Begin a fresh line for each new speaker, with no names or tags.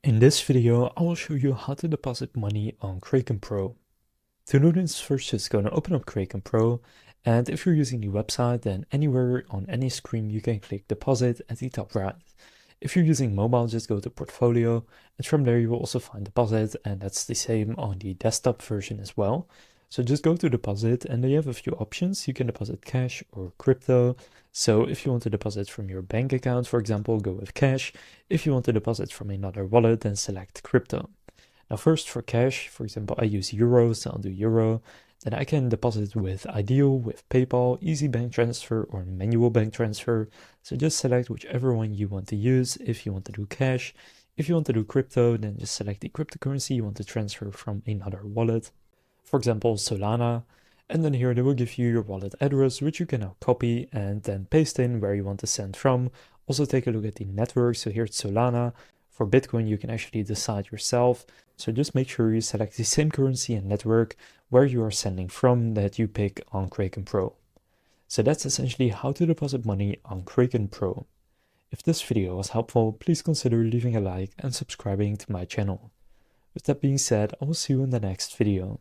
In this video, I will show you how to deposit money on Kraken Pro. To do this, first just go to open up Kraken Pro, and if you're using the website, then anywhere on any screen you can click deposit at the top right. If you're using mobile, just go to portfolio, and from there you will also find deposit, and that's the same on the desktop version as well. So just go to deposit, and then you have a few options. You can deposit cash or crypto. So if you want to deposit from your bank account, for example, go with cash. If you want to deposit from another wallet, then select crypto. Now first for cash, for example, I use euros, so I'll do euro. Then I can deposit with Ideal, with PayPal, easy bank transfer, or manual bank transfer. So just select whichever one you want to use. If you want to do cash, if you want to do crypto, then just select the cryptocurrency you want to transfer from another wallet. For example, Solana. And then here they will give you your wallet address, which you can now copy and then paste in where you want to send from. Also take a look at the network. So here it's Solana. For Bitcoin, you can actually decide yourself. So just make sure you select the same currency and network where you are sending from that you pick on Kraken Pro. So that's essentially how to deposit money on Kraken Pro. If this video was helpful, please consider leaving a like and subscribing to my channel. With that being said, I will see you in the next video.